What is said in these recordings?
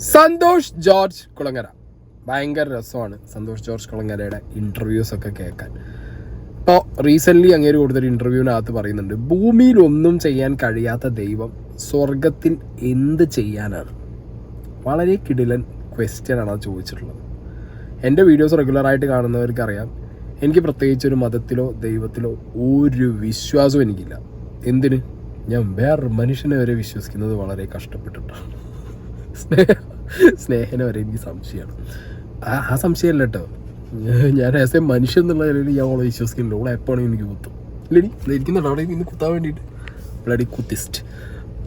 Santhosh George Kulangara ഭയങ്കര രസമാണ് Santhosh George കുളങ്ങരയുടെ ഇൻ്റർവ്യൂസൊക്കെ കേൾക്കാൻ. ഇപ്പോൾ റീസെൻ്റ്ലി അങ്ങേര് കൊടുത്തൊരു ഇൻ്റർവ്യൂവിനകത്ത് പറയുന്നുണ്ട്, ഭൂമിയിൽ ഒന്നും ചെയ്യാൻ കഴിയാത്ത ദൈവം സ്വർഗത്തിൽ എന്ത് ചെയ്യാനാണ്. വളരെ കിടിലൻ ക്വസ്റ്റ്യനാണ് അത് ചോദിച്ചിട്ടുള്ളത്. എൻ്റെ വീഡിയോസ് റെഗുലറായിട്ട് കാണുന്നവർക്കറിയാം, എനിക്ക് പ്രത്യേകിച്ചൊരു മതത്തിലോ ദൈവത്തിലോ ഒരു വിശ്വാസവും എനിക്കില്ല. എന്തിന്? ഞാൻ വേറൊരു മനുഷ്യനെ വരെ വിശ്വസിക്കുന്നത് വളരെ കഷ്ടപ്പെട്ടിട്ടാണ്. സ്നേഹനെ വരെ എനിക്ക് സംശയമാണ്. ആ സംശയമല്ല കേട്ടോ, ഞാൻ ആസ് എ മനുഷ്യൻ എന്നുള്ള നിലയിൽ ഞാൻ അവളെ വിശ്വസിക്കുന്നുണ്ട്. അവളെ എപ്പോഴാണ് എനിക്ക് കുത്തും ഇല്ലടി ഇരിക്കുന്നുണ്ട് അവിടെ ഇന്ന് കുത്താൻ വേണ്ടിയിട്ട് ബ്ലഡി കുത്തിസ്റ്റ്.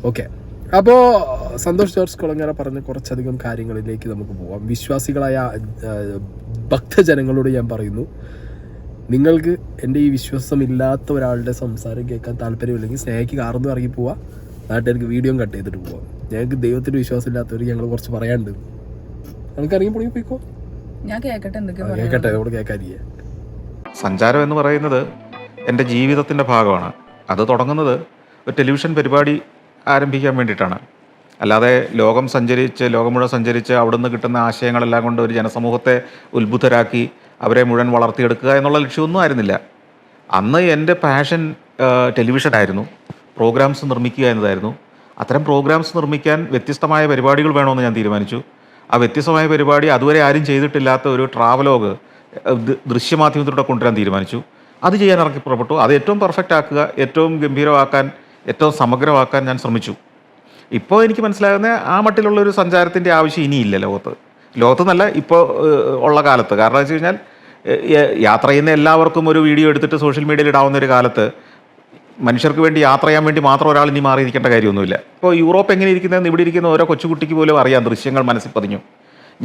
ഓക്കെ, അപ്പോൾ സന്തോഷ് ജോർജ് കുളങ്ങര പറഞ്ഞ കുറച്ചധികം കാര്യങ്ങളിലേക്ക് നമുക്ക് പോവാം. വിശ്വാസികളായ ഭക്തജനങ്ങളോട് ഞാൻ പറയുന്നു, നിങ്ങൾക്ക് എൻ്റെ ഈ വിശ്വാസമില്ലാത്ത ഒരാളുടെ സംസാരം കേൾക്കാൻ താല്പര്യമില്ലെങ്കിൽ സ്നേഹയ്ക്ക് കാർന്ന് ഇറങ്ങി പോവുക, നാട്ടുകാർക്ക് വീഡിയോ കട്ട് ചെയ്തിട്ട് പോവാം. ഞങ്ങൾക്ക് ദൈവത്തിന് വിശ്വാസമില്ലാത്തവർ ഞങ്ങൾ കുറച്ച് പറയാണ്ട്, നമുക്ക് ഇറങ്ങി പോയിക്കോ. ഞാൻ കേൾക്കട്ടെ നമ്മൾ കേൾക്കാതിരിക്കുക. സഞ്ചാരം എന്ന് പറയുന്നത് എൻ്റെ ജീവിതത്തിൻ്റെ ഭാഗമാണ്. അത് തുടങ്ങുന്നത് ഒരു ടെലിവിഷൻ പരിപാടി ആരംഭിക്കാൻ വേണ്ടിയിട്ടാണ്. അല്ലാതെ ലോകം മുഴുവൻ സഞ്ചരിച്ച് അവിടുന്ന് കിട്ടുന്ന ആശയങ്ങളെല്ലാം കൊണ്ട് ഒരു ജനസമൂഹത്തെ ഉത്ബുദ്ധരാക്കി അവരെ മുഴുവൻ വളർത്തിയെടുക്കുക എന്നുള്ള ലക്ഷ്യമൊന്നും ആയിരുന്നില്ല. അന്ന് എൻ്റെ പാഷൻ ടെലിവിഷനായിരുന്നു, പ്രോഗ്രാംസ് നിർമ്മിക്കുക എന്നതായിരുന്നു. അത്തരം പ്രോഗ്രാംസ് നിർമ്മിക്കാൻ വ്യത്യസ്തമായ പരിപാടികൾ വേണമെന്ന് ഞാൻ തീരുമാനിച്ചു. ആ വ്യത്യസ്തമായ പരിപാടി അതുവരെ ആരും ചെയ്തിട്ടില്ലാത്ത ഒരു ട്രാവലോഗ് ദൃശ്യമാധ്യമത്തിലൂടെ കൊണ്ടുവരാൻ തീരുമാനിച്ചു. അത് ചെയ്യാൻ ഇറക്കി പുറപ്പെട്ടു. അത് ഏറ്റവും പെർഫെക്റ്റ് ആക്കുക, ഏറ്റവും ഗംഭീരമാക്കാൻ, ഏറ്റവും സമഗ്രമാക്കാൻ ഞാൻ ശ്രമിച്ചു. ഇപ്പോൾ എനിക്ക് മനസ്സിലാകുന്ന ആ മട്ടിലുള്ളൊരു സഞ്ചാരത്തിൻ്റെ ആവശ്യം ഇനിയില്ല ലോകത്തെന്നല്ല ഇപ്പോൾ ഉള്ള കാലത്ത്. കാരണം വെച്ച് കഴിഞ്ഞാൽ യാത്ര ചെയ്യുന്ന എല്ലാവർക്കും ഒരു വീഡിയോ എടുത്തിട്ട് സോഷ്യൽ മീഡിയയിൽ ഇടാവുന്ന ഒരു കാലത്ത് മനുഷ്യർക്ക് വേണ്ടി യാത്ര ചെയ്യാൻ വേണ്ടി മാത്രം ഒരാൾ ഇനി മാറിയിരിക്കേണ്ട കാര്യമൊന്നുമില്ല. ഇപ്പോൾ യൂറോപ്പ് എങ്ങനെ ഇരിക്കുന്നതെന്ന് ഇവിടെ ഇരിക്കുന്ന ഓരോ കൊച്ചുകുട്ടിക്ക് പോലും അറിയാം, ദൃശ്യങ്ങൾ മനസ്സിൽ പതിഞ്ഞു.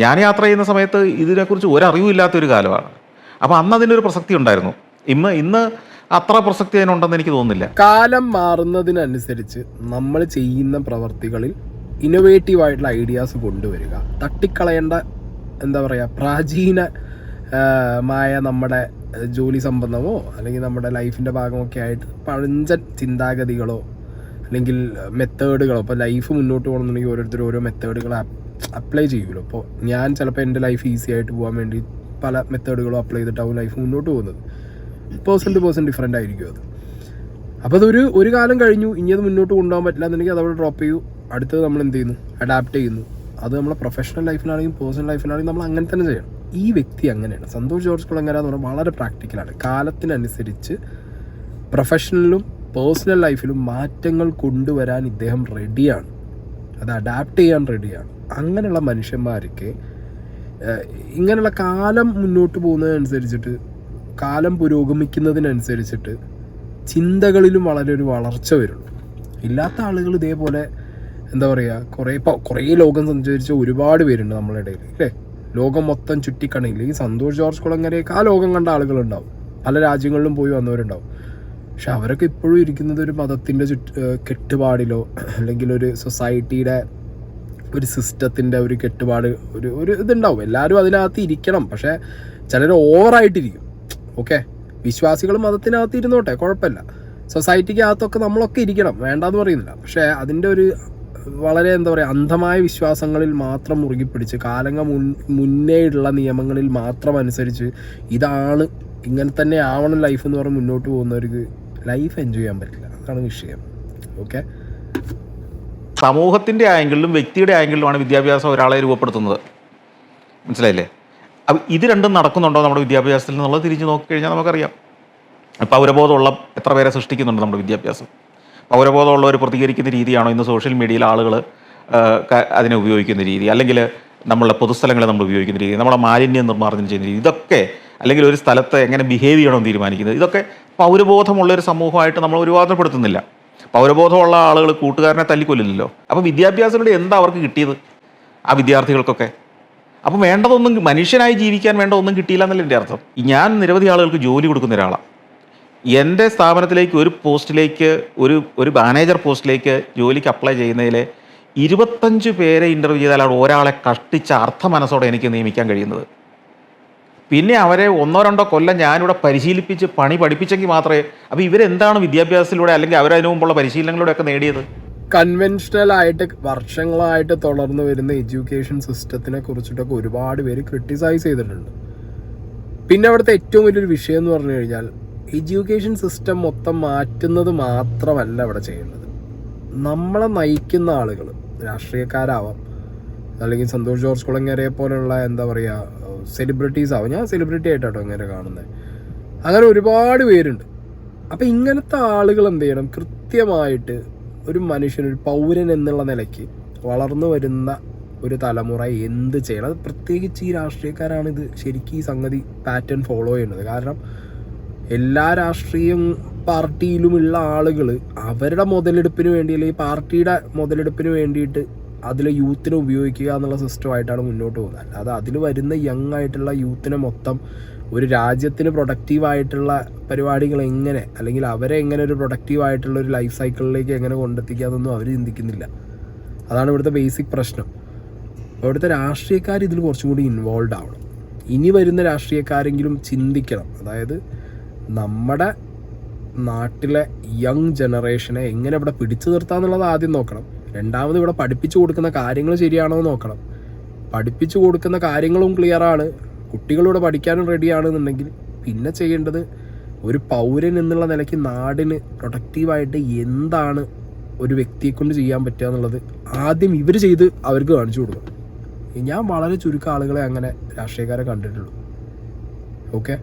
ഞാൻ യാത്ര ചെയ്യുന്ന സമയത്ത് ഇതിനെക്കുറിച്ച് ഒരറിവും ഇല്ലാത്തൊരു കാലമാണ്. അപ്പോൾ അന്ന് അതിനൊരു പ്രസക്തി ഉണ്ടായിരുന്നു. ഇന്ന് അത്ര പ്രസക്തി അതിനുണ്ടെന്ന് എനിക്ക് തോന്നുന്നില്ല. കാലം മാറുന്നതിനനുസരിച്ച് നമ്മൾ ചെയ്യുന്ന പ്രവർത്തികളിൽ ഇന്നോവേറ്റീവായിട്ടുള്ള ഐഡിയാസ് കൊണ്ടുവരിക, തട്ടിക്കളയേണ്ട പ്രാചീനമായ നമ്മുടെ ജോലി സംബന്ധമോ അല്ലെങ്കിൽ നമ്മുടെ ലൈഫിൻ്റെ ഭാഗമൊക്കെ ആയിട്ട് പഴഞ്ചൻ ചിന്താഗതികളോ അല്ലെങ്കിൽ മെത്തേഡുകളോ. ഇപ്പോൾ ലൈഫ് മുന്നോട്ട് പോകണമെന്നുണ്ടെങ്കിൽ ഓരോരുത്തരും ഓരോ മെത്തേഡുകൾ അപ്ലൈ ചെയ്യുമല്ലോ. അപ്പോൾ ഞാൻ ചിലപ്പോൾ എൻ്റെ ലൈഫ് ഈസി ആയിട്ട് പോകാൻ വേണ്ടി പല മെത്തേഡുകളും അപ്ലൈ ചെയ്തിട്ടാവും ലൈഫ് മുന്നോട്ട് പോകുന്നത്. പേഴ്സൺ ടു പേഴ്സൺ ഡിഫറെൻ്റ് ആയിരിക്കും അത്. അപ്പോൾ അതൊരു ഒരു കാലം കഴിഞ്ഞു, ഇനി അത് മുന്നോട്ട് കൊണ്ടുപോകാൻ പറ്റില്ല എന്നുണ്ടെങ്കിൽ അതവിടെ ഡ്രോപ്പ് ചെയ്യൂ. അടുത്തത് നമ്മൾ എന്ത് ചെയ്യുന്നു? അഡാപ്റ്റ് ചെയ്യുന്നു. അത് നമ്മളെ പ്രൊഫഷണൽ ലൈഫിലാണെങ്കിലും പേഴ്സണൽ ലൈഫിലാണെങ്കിലും നമ്മൾ അങ്ങനെ തന്നെ ചെയ്യണം. ഈ വ്യക്തി അങ്ങനെയാണ്. സന്തോഷ് ജോർജ് കുളങ്ങര എന്ന് പറഞ്ഞാൽ വളരെ പ്രാക്ടിക്കലാണ്. കാലത്തിനനുസരിച്ച് പ്രൊഫഷണലിലും പേഴ്സണൽ ലൈഫിലും മാറ്റങ്ങൾ കൊണ്ടുവരാൻ ഇദ്ദേഹം റെഡിയാണ്, അത് അഡാപ്റ്റ് ചെയ്യാൻ റെഡിയാണ്. അങ്ങനെയുള്ള മനുഷ്യന്മാർക്ക് ഇങ്ങനെയുള്ള കാലം മുന്നോട്ട് പോകുന്നതിനനുസരിച്ചിട്ട്, കാലം പുരോഗമിക്കുന്നതിനനുസരിച്ചിട്ട് ചിന്തകളിലും വളരെ ഒരു വളർച്ച വരുള്ളൂ. ഇല്ലാത്ത ആളുകൾ ഇതേപോലെ കുറേ ലോകം സഞ്ചരിച്ച ഒരുപാട് പേരുണ്ട് നമ്മളുടെ ഇടയിൽ, അല്ലേ? ലോകം മൊത്തം ചുറ്റിക്കണില്ല. ഈ സന്തോഷ് ജോർജ് കുളങ്ങരയൊക്കെ ആ ലോകം കണ്ട ആളുകളുണ്ടാവും, പല രാജ്യങ്ങളിലും പോയി വന്നവരുണ്ടാവും. പക്ഷെ അവരൊക്കെ ഇപ്പോഴും ഇരിക്കുന്നത് ഒരു മതത്തിൻ്റെ കെട്ടുപാടിലോ അല്ലെങ്കിൽ ഒരു സൊസൈറ്റിയുടെ ഒരു സിസ്റ്റത്തിൻ്റെ ഒരു കെട്ടുപാട് ഒരു ഇതുണ്ടാവും. എല്ലാവരും അതിനകത്ത് ഇരിക്കണം, പക്ഷേ ചിലർ ഓവറായിട്ടിരിക്കും. ഓക്കെ, വിശ്വാസികൾ മതത്തിനകത്ത് ഇരുന്നോട്ടെ, കുഴപ്പമില്ല. സൊസൈറ്റിക്കകത്തൊക്കെ നമ്മളൊക്കെ ഇരിക്കണം, വേണ്ടാന്ന് പറയുന്നില്ല. പക്ഷേ അതിൻ്റെ ഒരു വളരെ അന്ധമായ വിശ്വാസങ്ങളിൽ മാത്രം മുറുകി പിടിച്ച് കാലങ്ങൾ മുന്നേയുള്ള നിയമങ്ങളിൽ മാത്രം അനുസരിച്ച് ഇതാണ് ഇങ്ങനെ തന്നെ ആവണം ലൈഫ് എന്ന് പറഞ്ഞ് മുന്നോട്ട് പോകുന്നവർക്ക് ലൈഫ് എൻജോയ് ചെയ്യാൻ പറ്റില്ല. അതാണ് വിഷയം. ഓക്കെ, സമൂഹത്തിൻ്റെ ആംഗിളിലും വ്യക്തിയുടെ ആംഗിളിലുമാണ് വിദ്യാഭ്യാസം ഒരാളെ രൂപപ്പെടുത്തുന്നത്. മനസ്സിലായില്ലേ? അപ്പം ഇത് രണ്ടും നടക്കുന്നുണ്ടോ നമ്മുടെ വിദ്യാഭ്യാസത്തിൽ നിന്നുള്ളത് തിരിഞ്ഞ് നോക്കിക്കഴിഞ്ഞാൽ നമുക്കറിയാം. പൗരബോധമുള്ള എത്ര പേരെ സൃഷ്ടിക്കുന്നുണ്ട് നമ്മുടെ വിദ്യാഭ്യാസം? പൗരബോധമുള്ളവർ പ്രതികരിക്കുന്ന രീതിയാണോ ഇന്ന് സോഷ്യൽ മീഡിയയിൽ ആളുകൾ അതിനെ ഉപയോഗിക്കുന്ന രീതി, അല്ലെങ്കിൽ നമ്മളുടെ പൊതുസ്ഥലങ്ങളെ നമ്മൾ ഉപയോഗിക്കുന്ന രീതി, നമ്മുടെ മാലിന്യം നിർമ്മാർജ്ജനം ചെയ്യുന്ന രീതി, ഇതൊക്കെ, അല്ലെങ്കിൽ ഒരു സ്ഥലത്ത് എങ്ങനെ ബിഹേവ് ചെയ്യണമെന്ന് തീരുമാനിക്കുന്നത്, ഇതൊക്കെ പൗരബോധമുള്ളൊരു സമൂഹമായിട്ട് നമ്മൾ ഒരുപാടുപ്പെടുത്തുന്നില്ല. പൗരബോധമുള്ള ആളുകൾ കൂട്ടുകാരനെ തല്ലിക്കൊല്ലില്ലല്ലോ. അപ്പോൾ വിദ്യാഭ്യാസത്തിലൂടെ എന്താ അവർക്ക് കിട്ടിയത് ആ വിദ്യാർത്ഥികൾക്കൊക്കെ? അപ്പം വേണ്ടതൊന്നും, മനുഷ്യനായി ജീവിക്കാൻ വേണ്ട ഒന്നും കിട്ടിയില്ല എന്നല്ല എൻ്റെ അർത്ഥം. ഞാൻ നിരവധി ആളുകൾക്ക് ജോലി കൊടുക്കുന്ന ഒരാളാണ്. എൻ്റെ സ്ഥാപനത്തിലേക്ക് ഒരു പോസ്റ്റിലേക്ക്, ഒരു മാനേജർ പോസ്റ്റിലേക്ക് ജോലിക്ക് അപ്ലൈ ചെയ്യുന്നതിൽ 25 പേരെ ഇൻ്റർവ്യൂ ചെയ്താലാണ് ഒരാളെ കഷ്ടിച്ച അർത്ഥ മനസ്സോടെ എനിക്ക് നിയമിക്കാൻ കഴിയുന്നത്. പിന്നെ അവരെ 1-2 കൊല്ലം ഞാനിവിടെ പരിശീലിപ്പിച്ച് പണി പഠിപ്പിച്ചെങ്കിൽ മാത്രമേ. അപ്പോൾ ഇവരെന്താണ് വിദ്യാഭ്യാസത്തിലൂടെ അല്ലെങ്കിൽ അവരതിനു മുമ്പുള്ള പരിശീലനങ്ങളിലൂടെയൊക്കെ നേടിയത്? കൺവെൻഷനലായിട്ട് വർഷങ്ങളായിട്ട് തുടർന്ന് വരുന്ന എഡ്യൂക്കേഷൻ സിസ്റ്റത്തിനെ കുറിച്ചിട്ടൊക്കെ ഒരുപാട് പേര് ക്രിട്ടിസൈസ് ചെയ്തിട്ടുണ്ട്. പിന്നെ അവിടുത്തെ ഏറ്റവും വലിയൊരു വിഷയം എന്ന് പറഞ്ഞു കഴിഞ്ഞാൽ എഡ്യൂക്കേഷൻ സിസ്റ്റം മൊത്തം മാറ്റുന്നത് മാത്രമല്ല അവിടെ ചെയ്യേണ്ടത്. നമ്മളെ നയിക്കുന്ന ആളുകൾ, രാഷ്ട്രീയക്കാരാവാം, അല്ലെങ്കിൽ സന്തോഷ് ജോർജ് കുളങ്ങരയെ പോലുള്ള എന്താ പറയുക സെലിബ്രിറ്റീസ് ആവും. ഞാൻ സെലിബ്രിറ്റി ആയിട്ടാട്ടോ ഇങ്ങനെ കാണുന്നത്. അങ്ങനെ ഒരുപാട് പേരുണ്ട്. അപ്പം ഇങ്ങനത്തെ ആളുകൾ എന്ത് ചെയ്യണം, കൃത്യമായിട്ട് ഒരു മനുഷ്യൻ, ഒരു പൗരൻ എന്നുള്ള നിലയ്ക്ക് വളർന്നു വരുന്ന ഒരു തലമുറ എന്ത് ചെയ്യണം. അത് പ്രത്യേകിച്ച് ഈ രാഷ്ട്രീയക്കാരാണ് ഇത് ശരിക്കും ഈ സംഗതി പാറ്റേൺ ഫോളോ ചെയ്യുന്നത്. കാരണം എല്ലാ രാഷ്ട്രീയ പാർട്ടിയിലുമുള്ള ആളുകൾ അവരുടെ മുതലെടുപ്പിന് വേണ്ടി, അല്ലെങ്കിൽ പാർട്ടിയുടെ മുതലെടുപ്പിന് വേണ്ടിയിട്ട് അതിൽ യൂത്തിനെ ഉപയോഗിക്കുക എന്നുള്ള സിസ്റ്റമായിട്ടാണ് മുന്നോട്ട് പോകുന്നത്. അല്ലാതെ അതിൽ വരുന്ന യങ് ആയിട്ടുള്ള യൂത്തിനെ മൊത്തം ഒരു രാജ്യത്തിന് പ്രൊഡക്റ്റീവായിട്ടുള്ള പരിപാടികൾ എങ്ങനെ, അല്ലെങ്കിൽ അവരെ എങ്ങനെ ഒരു പ്രൊഡക്റ്റീവായിട്ടുള്ള ഒരു ലൈഫ് സൈക്കിളിലേക്ക് എങ്ങനെ കൊണ്ടെത്തിക്കാമെന്നൊന്നും അവർ ചിന്തിക്കുന്നില്ല. അതാണ് ഇവിടുത്തെ ബേസിക് പ്രശ്നം. അവിടുത്തെ രാഷ്ട്രീയക്കാർ ഇതിൽ കുറച്ചും കൂടി ഇൻവോൾവ് ആവണം. ഇനി വരുന്ന രാഷ്ട്രീയക്കാരെങ്കിലും ചിന്തിക്കണം. അതായത് നമ്മുടെ നാട്ടിലെ യങ് ജനറേഷനെ എങ്ങനെ ഇവിടെ പിടിച്ചു നിർത്താമെന്നുള്ളത് ആദ്യം നോക്കണം. രണ്ടാമത് ഇവിടെ പഠിപ്പിച്ചു കൊടുക്കുന്ന കാര്യങ്ങൾ ശരിയാണോ എന്ന് നോക്കണം. പഠിപ്പിച്ചു കൊടുക്കുന്ന കാര്യങ്ങളും ക്ലിയറാണ്, കുട്ടികളിവിടെ പഠിക്കാനും റെഡിയാണെന്നുണ്ടെങ്കിൽ പിന്നെ ചെയ്യേണ്ടത് ഒരു പൗരൻ എന്നുള്ള നിലയ്ക്ക് നാടിന് പ്രൊഡക്റ്റീവായിട്ട് എന്താണ് ഒരു വ്യക്തിയെ കൊണ്ട് ചെയ്യാൻ പറ്റുക എന്നുള്ളത് ആദ്യം ഇവർ ചെയ്ത് അവർക്ക് കാണിച്ചു കൊടുക്കണം. ഞാൻ വളരെ ചുരുക്കം ആളുകളെ അങ്ങനെ രാഷ്ട്രീയക്കാരെ കണ്ടിട്ടുള്ളൂ. ഓക്കെ,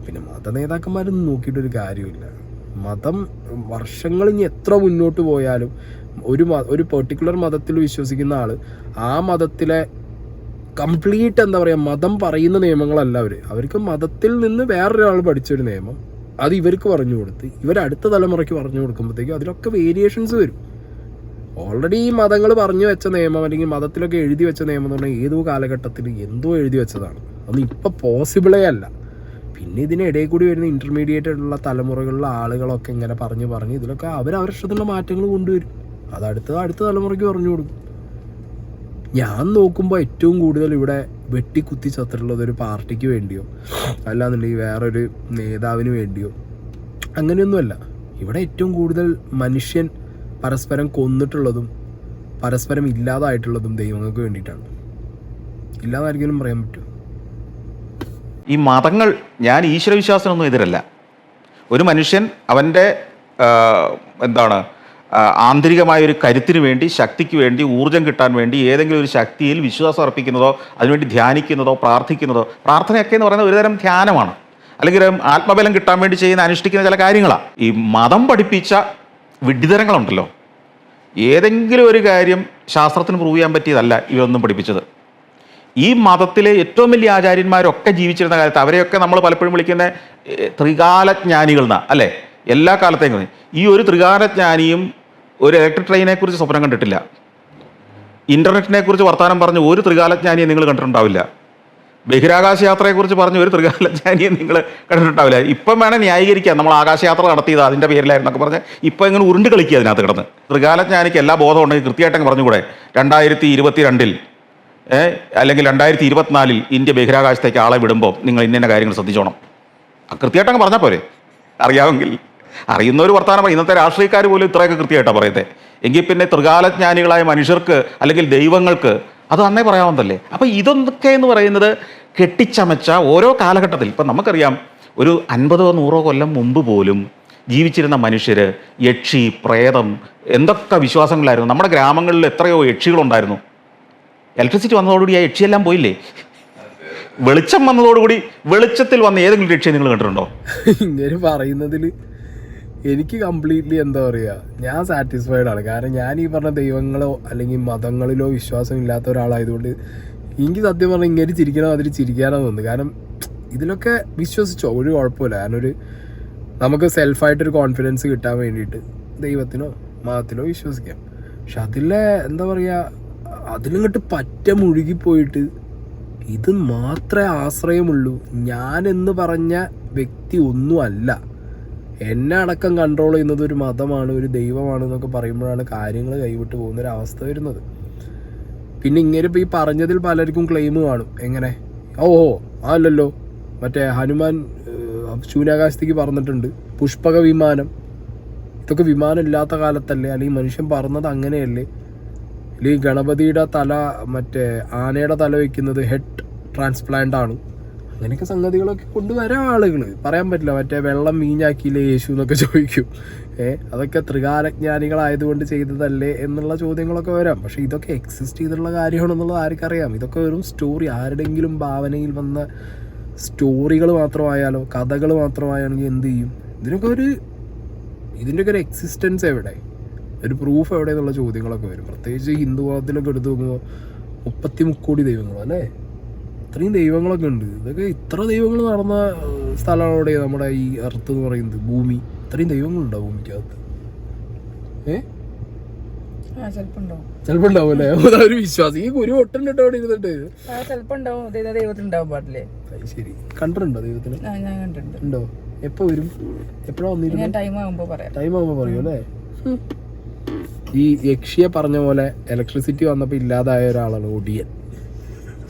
പിന്നെ മത നേതാക്കന്മാരൊന്നും നോക്കിയിട്ടൊരു കാര്യമില്ല. മതം വർഷങ്ങൾ ഇനി എത്ര മുന്നോട്ട് പോയാലും ഒരു പെർട്ടിക്കുലർ മതത്തിൽ വിശ്വസിക്കുന്ന ആൾ ആ മതത്തിലെ കംപ്ലീറ്റ് എന്താ പറയുക മതം പറയുന്ന നിയമങ്ങളല്ല അവർക്ക് മതത്തിൽ നിന്ന് വേറൊരാൾ പഠിച്ചൊരു നിയമം അത് ഇവർക്ക് പറഞ്ഞു കൊടുത്ത് ഇവരടുത്ത തലമുറയ്ക്ക് പറഞ്ഞു കൊടുക്കുമ്പോഴത്തേക്കും അതിലൊക്കെ വേരിയേഷൻസ് വരും. ഓൾറെഡി ഈ മതങ്ങൾ പറഞ്ഞു വെച്ച നിയമം, അല്ലെങ്കിൽ മതത്തിലൊക്കെ എഴുതി വെച്ച നിയമം എന്ന് പറഞ്ഞാൽ ഏതോ കാലഘട്ടത്തിൽ എന്തോ എഴുതി വെച്ചതാണ്. അതൊന്നും ഇപ്പം പോസിബിളേ അല്ല. പിന്നെ ഇതിനിടയിൽ കൂടി വരുന്ന ഇൻ്റർമീഡിയറ്റ് ആയിട്ടുള്ള തലമുറകളിലെ ആളുകളൊക്കെ ഇങ്ങനെ പറഞ്ഞ് ഇതിലൊക്കെ അവരുടെ ഇഷ്ടത്തിലുള്ള മാറ്റങ്ങൾ കൊണ്ടുവരും. അത് അടുത്ത തലമുറയ്ക്ക് പറഞ്ഞു കൊടുക്കും. ഞാൻ നോക്കുമ്പോൾ ഏറ്റവും കൂടുതൽ ഇവിടെ വെട്ടിക്കുത്തി ചത്തിട്ടുള്ളത് ഒരു പാർട്ടിക്ക് വേണ്ടിയോ അല്ലാന്നുണ്ടെങ്കിൽ വേറൊരു നേതാവിന് വേണ്ടിയോ അങ്ങനെയൊന്നുമല്ല. ഇവിടെ ഏറ്റവും കൂടുതൽ മനുഷ്യൻ പരസ്പരം കൊന്നിട്ടുള്ളതും പരസ്പരം ഇല്ലാതായിട്ടുള്ളതും ദൈവങ്ങൾക്ക് വേണ്ടിയിട്ടാണ്. ഇല്ലാതായിരിക്കും പറയാൻ പറ്റുമോ? ഈ മതങ്ങൾ, ഞാൻ ഈശ്വരവിശ്വാസത്തിനൊന്നും എതിരല്ല. ഒരു മനുഷ്യൻ അവൻ്റെ ആന്തരികമായ ഒരു കരുത്തിന് വേണ്ടി, ശക്തിക്ക് വേണ്ടി, ഊർജ്ജം കിട്ടാൻ വേണ്ടി ഏതെങ്കിലും ഒരു ശക്തിയിൽ വിശ്വാസം അർപ്പിക്കുന്നതോ അതിനുവേണ്ടി ധ്യാനിക്കുന്നതോ പ്രാർത്ഥിക്കുന്നതോ, പ്രാർത്ഥനയൊക്കെ എന്ന് പറയുന്നത് ഒരുതരം ധ്യാനമാണ്, അല്ലെങ്കിൽ ആത്മബലം കിട്ടാൻ വേണ്ടി അനുഷ്ഠിക്കുന്ന ചില കാര്യങ്ങളാണ്. ഈ മതം പഠിപ്പിച്ച വിഡ്ഢിതരങ്ങളുണ്ടല്ലോ, ഏതെങ്കിലും ഒരു കാര്യം ശാസ്ത്രത്തിന് പ്രൂവ് ചെയ്യാൻ പറ്റിയതല്ല ഇവരൊന്നും പഠിപ്പിച്ചത്. ഈ മതത്തിലെ ഏറ്റവും വലിയ ആചാര്യന്മാരൊക്കെ ജീവിച്ചിരുന്ന കാലത്ത് അവരെയൊക്കെ നമ്മൾ പലപ്പോഴും വിളിക്കുന്ന ത്രികാലജ്ഞാനികൾ എന്നാ, അല്ലേ? എല്ലാ കാലത്തേക്കും ഈ ഒരു ത്രികാലജ്ഞാനിയും ഒരു ഇലക്ട്രിക് ട്രെയിനെക്കുറിച്ച് സ്വപ്നം കണ്ടിട്ടില്ല. ഇൻ്റർനെറ്റിനെ കുറിച്ച് വർത്തമാനം പറഞ്ഞ് ഒരു ത്രികാലജ്ഞാനിയെ നിങ്ങൾ കണ്ടിട്ടുണ്ടാവില്ല. ബഹിരാകാശ യാത്രയെക്കുറിച്ച് പറഞ്ഞ് ഒരു ത്രികാലജ്ഞാനിയെ നിങ്ങൾ കണ്ടിട്ടുണ്ടാവില്ല. ഇപ്പം വേണം ന്യായീകരിക്കാം, നമ്മൾ ആകാശയാത്ര നടത്തിയത് അതിൻ്റെ പേരിലായിരുന്നൊക്കെ പറഞ്ഞ് ഇപ്പം ഇങ്ങനെ ഉരുണ്ട് കളിക്കുക അതിനകത്ത് കിടന്ന്. ത്രികാലജ്ഞാനിക്ക് എല്ലാ ബോധം ഉണ്ടെങ്കിൽ കൃത്യമായിട്ടങ്ങ് പറഞ്ഞുകൂടെ 2022 അല്ലെങ്കിൽ 2024 ഇന്ത്യ ബഹിരാകാശത്തേക്ക് ആളെ വിടുമ്പോൾ നിങ്ങൾ ഇന്ന കാര്യങ്ങൾ ശ്രദ്ധിച്ചോണം. കൃത്യമായിട്ടങ്ങ് പറഞ്ഞാൽ പോരെ? അറിയാമെങ്കിൽ അറിയുന്നവർ വർത്തമാനം പറയും. ഇന്നത്തെ രാഷ്ട്രീയക്കാർ പോലും ഇത്രയൊക്കെ കൃത്യമായിട്ടാണ് പറയുന്നത്. എങ്കിൽ പിന്നെ ത്രികാലജ്ഞാനികളായ മനുഷ്യർക്ക് അല്ലെങ്കിൽ ദൈവങ്ങൾക്ക് അത് അന്നേ പറയാവുന്നതല്ലേ? അപ്പം ഇതൊക്കെ എന്ന് പറയുന്നത് കെട്ടിച്ചമച്ച ഓരോ കാലഘട്ടത്തിൽ, ഇപ്പം നമുക്കറിയാം ഒരു 50-100 കൊല്ലം മുമ്പ് പോലും ജീവിച്ചിരുന്ന മനുഷ്യർ യക്ഷി, പ്രേതം, എന്തൊക്കെ വിശ്വാസങ്ങളായിരുന്നു. നമ്മുടെ ഗ്രാമങ്ങളിൽ എത്രയോ യക്ഷികളുണ്ടായിരുന്നു. ഇലക്ട്രിസിറ്റി വന്നതോടുകൂടി ആ യക്ഷിയെല്ലാം പോയില്ലേ? വെളിച്ചം വന്നതോടുകൂടി വെളിച്ചത്തിൽ വന്ന ഏതെങ്കിലും യക്ഷിയെ നിങ്ങൾ കണ്ടിട്ടുണ്ടോ? ഇങ്ങനെ പറയുന്നതിൽ എനിക്ക് കംപ്ലീറ്റ്ലി എന്താ പറയുക, ഞാൻ സാറ്റിസ്ഫൈഡ് ആണ്. കാരണം ഞാൻ ഈ പറഞ്ഞ ദൈവങ്ങളോ അല്ലെങ്കിൽ മതങ്ങളിലോ വിശ്വാസം ഇല്ലാത്ത ഒരാളായതുകൊണ്ട് എനിക്ക് സത്യം പറഞ്ഞാൽ ഇങ്ങനെ ചിരിക്കണോ അതിൽ ചിരിക്കാനോ തോന്നുന്നു. കാരണം ഇതിലൊക്കെ വിശ്വസിച്ചോ ഒരു കുഴപ്പമില്ല. കാരണം നമുക്ക് സെൽഫായിട്ടൊരു കോൺഫിഡൻസ് കിട്ടാൻ വേണ്ടിയിട്ട് ദൈവത്തിനോ മതത്തിലോ വിശ്വസിക്കാം. പക്ഷെ അതിലെ എന്താ പറയുക, അതിലിങ്ങോട്ട് പറ്റ മുഴുകിപ്പോയിട്ട് ഇത് മാത്രമേ ആശ്രയമുള്ളൂ, ഞാനെന്ന് പറഞ്ഞ വ്യക്തി ഒന്നും അല്ല, എന്നെ അടക്കം കൺട്രോൾ ചെയ്യുന്നത് ഒരു മതമാണ്, ഒരു ദൈവമാണ് എന്നൊക്കെ പറയുമ്പോഴാണ് കാര്യങ്ങൾ കൈവിട്ട് പോകുന്നൊരവസ്ഥ വരുന്നത്. പിന്നെ ഇങ്ങനെ ഇപ്പോൾ ഈ പറഞ്ഞതിൽ പലർക്കും ക്ലെയിം കാണും. എങ്ങനെ അല്ലല്ലോ മറ്റേ ഹനുമാൻ ശൂന്യാകാശത്തേക്ക് പറഞ്ഞിട്ടുണ്ട്, പുഷ്പക വിമാനം, ഇതൊക്കെ വിമാനം ഇല്ലാത്ത കാലത്തല്ലേ, അല്ലെങ്കിൽ മനുഷ്യൻ പറന്നത് അങ്ങനെയല്ലേ, അല്ലെങ്കിൽ ഗണപതിയുടെ തല മറ്റേ ആനയുടെ തല വയ്ക്കുന്നത് ഹെഡ് ട്രാൻസ്പ്ലാന്റ് ആണ്. അങ്ങനെയൊക്കെ സംഗതികളൊക്കെ കൊണ്ടുവരാം ആളുകൾ. പറയാൻ പറ്റില്ല. മറ്റേ വെള്ളം വീഞ്ഞാക്കിയില്ലേ യേശു എന്നൊക്കെ ചോദിക്കും. അതൊക്കെ ത്രികാലജ്ഞാനികളായതുകൊണ്ട് ചെയ്തതല്ലേ എന്നുള്ള ചോദ്യങ്ങളൊക്കെ വരാം. പക്ഷെ ഇതൊക്കെ എക്സിസ്റ്റ് ചെയ്തിട്ടുള്ള കാര്യമാണെന്നുള്ളത് ആർക്കറിയാം. ഇതൊക്കെ വെറും സ്റ്റോറി, ആരുടെങ്കിലും ഭാവനയിൽ വന്ന സ്റ്റോറികൾ മാത്രമായാലോ കഥകൾ മാത്രമായാണെങ്കിൽ എന്ത് ചെയ്യും? ഇതിൻ്റെയൊക്കെ ഒരു എക്സിസ്റ്റൻസ് എവിടെ, ഒരു പ്രൂഫ് എവിടെ എന്നുള്ള ചോദ്യങ്ങളൊക്കെ വരും. പ്രത്യേകിച്ച് ഹിന്ദു മതത്തിലൊക്കെ എടുത്തു നോക്കുമ്പോൾ 33 കോടി ദൈവങ്ങൾ അല്ലേ, ഇത്രയും ദൈവങ്ങളൊക്കെ ഉണ്ട്. ഇതൊക്കെ ഇത്ര ദൈവങ്ങൾ നടന്ന സ്ഥലമാണ് നമ്മുടെ ഈ എർത്ത് എന്ന് പറയുന്നത്, ഭൂമി. ഇത്രയും ദൈവങ്ങളുണ്ടോ ഭൂമിക്കകത്ത്? ചിലപ്പോ ഉണ്ടാവും അല്ലേ, ഒരു വിശ്വാസം. ഈ ഒരു ഒട്ടുണ്ട് അവിടെ ഇരുന്നിട്ട് ശരി. കണ്ടിട്ടുണ്ടോ ദൈവത്തിന്? ഉണ്ടോ? എപ്പോ വരും? എപ്പോഴാ വന്നിരുന്നു? ടൈം ആകുമ്പോ പറയൂ അല്ലേ. ഈ യക്ഷിയെ പറഞ്ഞ പോലെ ഇലക്ട്രിസിറ്റി വന്നപ്പോ ഇല്ലാതായ ഒരാളാണ് ഒടിയൻ.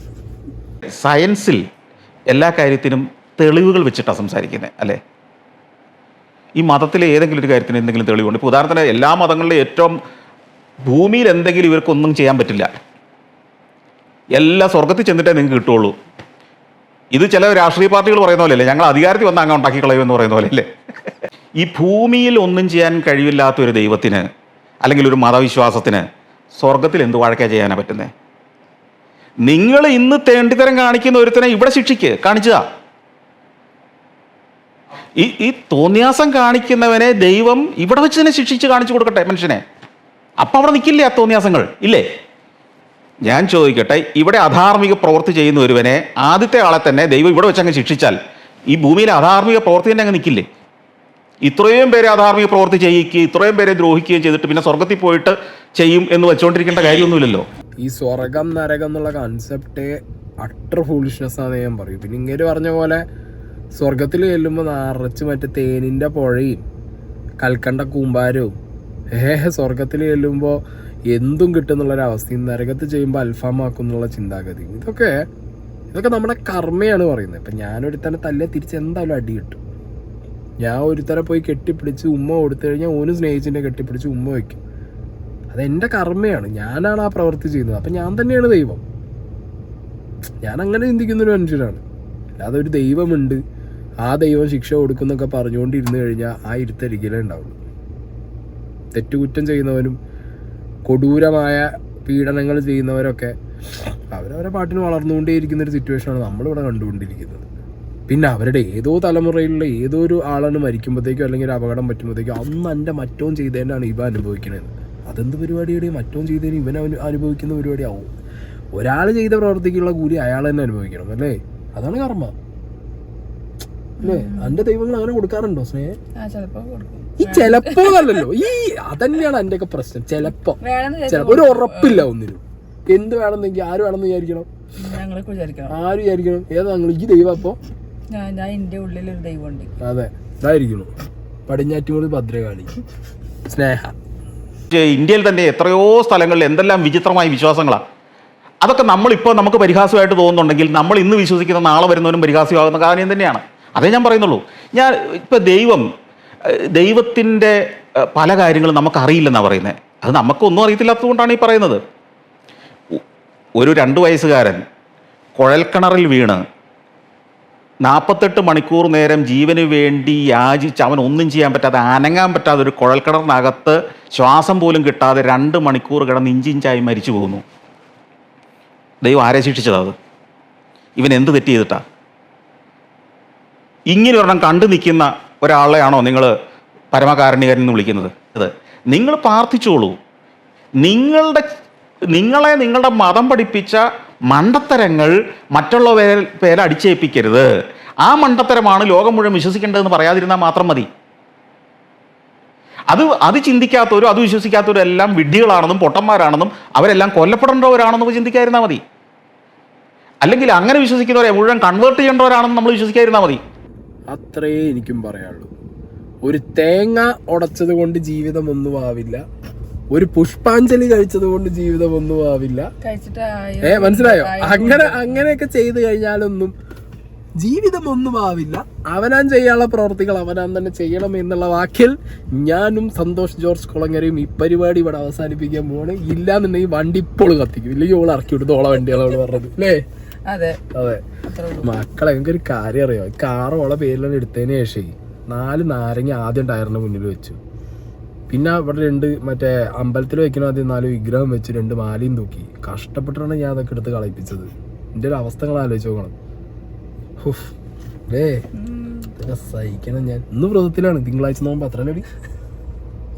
സയൻസിൽ എല്ലാ കാര്യത്തിനും തെളിവുകൾ വെച്ചിട്ടാണ് സംസാരിക്കുന്നത് അല്ലേ. ഈ മതത്തിലെ ഏതെങ്കിലും ഒരു കാര്യത്തിന് എന്തെങ്കിലും തെളിവുണ്ട്? ഇപ്പോൾ ഉദാഹരണത്തിന് എല്ലാ മതങ്ങളിലും ഏറ്റവും ഭൂമിയിൽ എന്തെങ്കിലും ഇവർക്കൊന്നും ചെയ്യാൻ പറ്റില്ല, എല്ലാ സ്വർഗത്തിൽ ചെന്നിട്ടേ നിങ്ങൾക്ക് കിട്ടുള്ളൂ. ഇത് ചില രാഷ്ട്രീയ പാർട്ടികൾ പറയുന്ന പോലെ അല്ലേ, ഞങ്ങൾ അധികാരത്തിൽ വന്ന് അങ്ങ് ഉണ്ടാക്കി കളയുമെന്ന് പറയുന്ന പോലെ അല്ലേ. ഈ ഭൂമിയിൽ ഒന്നും ചെയ്യാൻ കഴിവില്ലാത്ത ഒരു ദൈവത്തിന് അല്ലെങ്കിൽ ഒരു മതവിശ്വാസത്തിന് സ്വർഗത്തിൽ എന്ത് വഴക്കാ ചെയ്യാനാണ് പറ്റുന്നത്? നിങ്ങൾ ഇന്ന് തേണ്ടിത്തരം കാണിക്കുന്ന ഒരുത്തനെ ഇവിടെ ശിക്ഷിക്ക്, കാണിച്ചതാ. ഈ തോന്നിയാസം കാണിക്കുന്നവനെ ദൈവം ഇവിടെ വെച്ച് തന്നെ ശിക്ഷിച്ച് കാണിച്ചു കൊടുക്കട്ടെ മനുഷ്യനെ. അപ്പം അവിടെ നിൽക്കില്ലേ ആ തോന്നിയാസങ്ങൾ? ഇല്ലേ? ഞാൻ ചോദിക്കട്ടെ, ഇവിടെ അധാർമിക പ്രവൃത്തി ചെയ്യുന്ന ഒരുവനെ ആദ്യത്തെ ആളെ തന്നെ ദൈവം ഇവിടെ വെച്ച് അങ്ങ് ശിക്ഷിച്ചാൽ ഈ ഭൂമിയിലെ അധാർമിക പ്രവൃത്തി തന്നെ അങ്ങ് നിൽക്കില്ലേ? ഇത്രയും പേരെ അധാർമിക പ്രവൃത്തി ചെയ്യിക്കുകയും ഇത്രയും പേരെ ദ്രോഹിക്കുകയും ചെയ്തിട്ട് പിന്നെ സ്വർഗത്തിൽ പോയിട്ട് ചെയ്യും എന്ന് വെച്ചുകൊണ്ടിരിക്കേണ്ട കാര്യമൊന്നുമില്ലല്ലോ. ഈ സ്വർഗം നരകം എന്നുള്ള കൺസെപ്റ്റ് അട്ടർ ഫൂളിഷ്നെസ് ആണെന്ന് ഞാൻ പറയും. പിന്നെ ഇങ്ങനെ പറഞ്ഞ പോലെ സ്വർഗത്തിൽ ചെല്ലുമ്പോൾ നിറച്ച് മറ്റേ തേനിൻ്റെ പുഴയും കൽക്കണ്ട കൂമ്പാരവും, സ്വർഗത്തിൽ ചെല്ലുമ്പോൾ എന്തും കിട്ടുന്നുള്ളൊരവസ്ഥയും, നരകത്ത് ചെയ്യുമ്പോൾ അൽഫാമാക്കും എന്നുള്ള ചിന്താഗതിയും, ഇതൊക്കെ നമ്മുടെ കർമ്മയാണ് പറയുന്നത്. ഇപ്പം ഞാനൊരുത്തനെ തല്ലിയാൽ തിരിച്ച് എന്തായാലും അടി കിട്ടും. ഞാൻ ഒരുത്തനെ പോയി കെട്ടിപ്പിടിച്ച് ഉമ്മ കൊടുത്തു കഴിഞ്ഞാൽ ഓന് സ്നേഹിച്ചിൻ്റെ കെട്ടിപ്പിടിച്ച് ഉമ്മ വയ്ക്കും. അതെൻ്റെ കർമ്മയാണ്, ഞാനാണ് ആ പ്രവൃത്തി ചെയ്യുന്നത്. അപ്പം ഞാൻ തന്നെയാണ് ദൈവം. ഞാൻ അങ്ങനെ ചിന്തിക്കുന്നൊരു മനുഷ്യനാണ്. അല്ലാതെ ഒരു ദൈവമുണ്ട്, ആ ദൈവം ശിക്ഷ കൊടുക്കുന്നൊക്കെ പറഞ്ഞുകൊണ്ടിരുന്നു കഴിഞ്ഞാൽ ആ ഇരുത്തരികലേ ഉണ്ടാവുള്ളൂ. തെറ്റുകുറ്റം ചെയ്യുന്നവനും കൊടൂരമായ പീഡനങ്ങൾ ചെയ്യുന്നവരൊക്കെ അവരവരെ പാട്ടിന് വളർന്നുകൊണ്ടേയിരിക്കുന്നൊരു സിറ്റുവേഷനാണ് നമ്മളിവിടെ കണ്ടുകൊണ്ടിരിക്കുന്നത്. പിന്നെ അവരുടെ ഏതോ തലമുറയിലുള്ള ഏതോ ഒരു ആളാണ് മരിക്കുമ്പോഴത്തേക്കോ അല്ലെങ്കിൽ ഒരു അപകടം പറ്റുമ്പോഴത്തേക്കോ അന്ന് എൻ്റെ മറ്റവും ചെയ്തതിനാണ് ഇവ അനുഭവിക്കണത്. അതെന്ത് പരിപാടിയുടെ മറ്റവും ചെയ്തതിന് ഇവൻ അനുഭവിക്കുന്ന പരിപാടിയാവും. ഒരാൾ ചെയ്ത പ്രവർത്തിക്കുള്ള കൂലി അയാൾ തന്നെ അനുഭവിക്കണം അല്ലേ? അതാണ് കർമ്മ അല്ലേ? എൻ്റെ ദൈവങ്ങൾ അങ്ങനെ കൊടുക്കാറുണ്ടോ സ്നേഹം? ഈ ചിലപ്പോ അല്ലല്ലോ, ഈ അതന്നെയാണ് എൻ്റെ ഒക്കെ പ്രശ്നം. ചിലപ്പോ ഒരു ഉറപ്പില്ല ഒന്നിനും. എന്ത് വേണമെന്നെങ്കിൽ ആര് വേണമെന്ന് വിചാരിക്കണം? ആര് വിചാരിക്കണം? ഏതാ നിങ്ങൾ? ഈ ദൈവം അപ്പോ അതെ ഇതായിരിക്കണു പടിഞ്ഞാറ്റുമുറി ഭദ്രകാളി സ്നേഹ. ഇന്ത്യയിൽ തന്നെ എത്രയോ സ്ഥലങ്ങളിൽ എന്തെല്ലാം വിചിത്രമായ വിശ്വാസങ്ങളാണ്. അതൊക്കെ നമ്മളിപ്പോൾ നമുക്ക് പരിഹാസമായിട്ട് തോന്നുന്നുണ്ടെങ്കിൽ നമ്മൾ ഇന്ന് വിശ്വസിക്കുന്ന നാളെ വരുന്നവരും പരിഹാസ്യമാകുന്ന കാര്യം തന്നെയാണ്. അതേ ഞാൻ പറയുന്നുള്ളൂ. ഞാൻ ഇപ്പം ദൈവത്തിൻ്റെ പല കാര്യങ്ങളും നമുക്കറിയില്ലെന്നാണ് പറയുന്നത്. അത് നമുക്കൊന്നും അറിയത്തില്ലാത്തത് കൊണ്ടാണ് ഈ പറയുന്നത്. ഒരു 2 വയസ്സുകാരൻ കുഴൽക്കിണറിൽ വീണ് 48 മണിക്കൂർ നേരം ജീവന് വേണ്ടി യാചിച്ച് അവൻ ഒന്നും ചെയ്യാൻ പറ്റാതെ അനങ്ങാൻ പറ്റാതെ ഒരു കുഴൽക്കിണറിനകത്ത് ശ്വാസം പോലും കിട്ടാതെ 2 മണിക്കൂർ കിടന്ന് ഇഞ്ചിഞ്ചായി മരിച്ചു പോകുന്നു. ദൈവം ആരെ ശിക്ഷിച്ചത്? അത് ഇവൻ എന്ത് തെറ്റ് ചെയ്തിട്ടാ? ഇങ്ങനെ ഒരെണ്ണം കണ്ടു നിൽക്കുന്ന ഒരാളെയാണോ നിങ്ങൾ പരമകാരുണികൻ എന്ന് വിളിക്കുന്നത്? അത് നിങ്ങൾ പ്രാർത്ഥിച്ചോളൂ. നിങ്ങളെ നിങ്ങളുടെ മതം പഠിപ്പിച്ച മണ്ടത്തരങ്ങൾ മറ്റുള്ള പേരെ അടിച്ചേൽപ്പിക്കരുത്. ആ മണ്ടത്തരമാണ് ലോകം മുഴുവൻ വിശ്വസിക്കേണ്ടതെന്ന് പറയാതിരുന്നാൽ മാത്രം മതി. അത് ചിന്തിക്കാത്തവരും അത് വിശ്വസിക്കാത്തവരും എല്ലാം വിഡ്ഢികളാണെന്നും പൊട്ടന്മാരാണെന്നും അവരെല്ലാം കൊല്ലപ്പെടേണ്ടവരാണെന്നും ചിന്തിക്കാതിരുന്നാൽ മതി. അല്ലെങ്കിൽ അങ്ങനെ വിശ്വസിക്കുന്നവരെ മുഴുവൻ കൺവേർട്ട് ചെയ്യേണ്ടവരാണെന്ന് നമ്മൾ വിശ്വസിക്കാതിരുന്നാൽ മതി. അത്രേ എനിക്കും പറയാനുള്ളൂ. ഒരു തേങ്ങ ഉടച്ചത് കൊണ്ട് ജീവിതം ഒന്നും ആവില്ല. ഒരു പുഷ്പാഞ്ജലി കഴിച്ചത് കൊണ്ട് ജീവിതം ഒന്നും ആവില്ല. മനസ്സിലായോ? അങ്ങനെയൊക്കെ ചെയ്തു കഴിഞ്ഞാലൊന്നും ജീവിതം ഒന്നും ആവില്ല. അവനാൻ ചെയ്യാനുള്ള പ്രവർത്തികൾ അവനാൻ തന്നെ ചെയ്യണം എന്നുള്ള വാക്കിൽ ഞാനും സന്തോഷ് ജോർജ് കുളങ്ങരയും ഈ പരിപാടി ഇവിടെ അവസാനിപ്പിക്കാൻ പോവാണ്. ഇല്ലാന്നുണ്ടെങ്കിൽ വണ്ടി ഇപ്പോൾ കത്തിക്കും, ഇല്ലെങ്കിൽ ഓൾ ഇറക്കി വിടും ഓളെ വണ്ടികളോട് പറഞ്ഞത് അല്ലേ? അതെ മക്കളെ എനിക്ക് ഒരു കാര്യം അറിയാം. കാറ് ഓളെ പേരിലാണ് എടുത്തതിന് ശേഷം 4 നാരങ്ങ ആദ്യം ടയറിന്റെ മുന്നിൽ വെച്ചു. പിന്നെ ഇവിടെ 2 മറ്റേ അമ്പലത്തിൽ വെക്കണ ആദ്യം 4 വിഗ്രഹം വെച്ച് 2 മാലയും തൂക്കി. കഷ്ടപ്പെട്ടാണ് ഞാൻ അതൊക്കെ എടുത്ത് കളയിപ്പിച്ചത്. എൻ്റെ ഒരു അവസ്ഥകൾ ആലോചിച്ച് നോക്കണം. സഹിക്കണം ഞാൻ. ഇന്ന് വ്രതത്തിലാണ്, തിങ്കളാഴ്ച നോമ്പ്. അത്ര നടി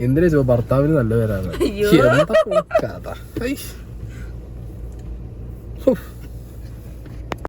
എന്തിനാ ചോ ഭർത്താവിന് നല്ല പേരാണ്. എന്താ കഥ.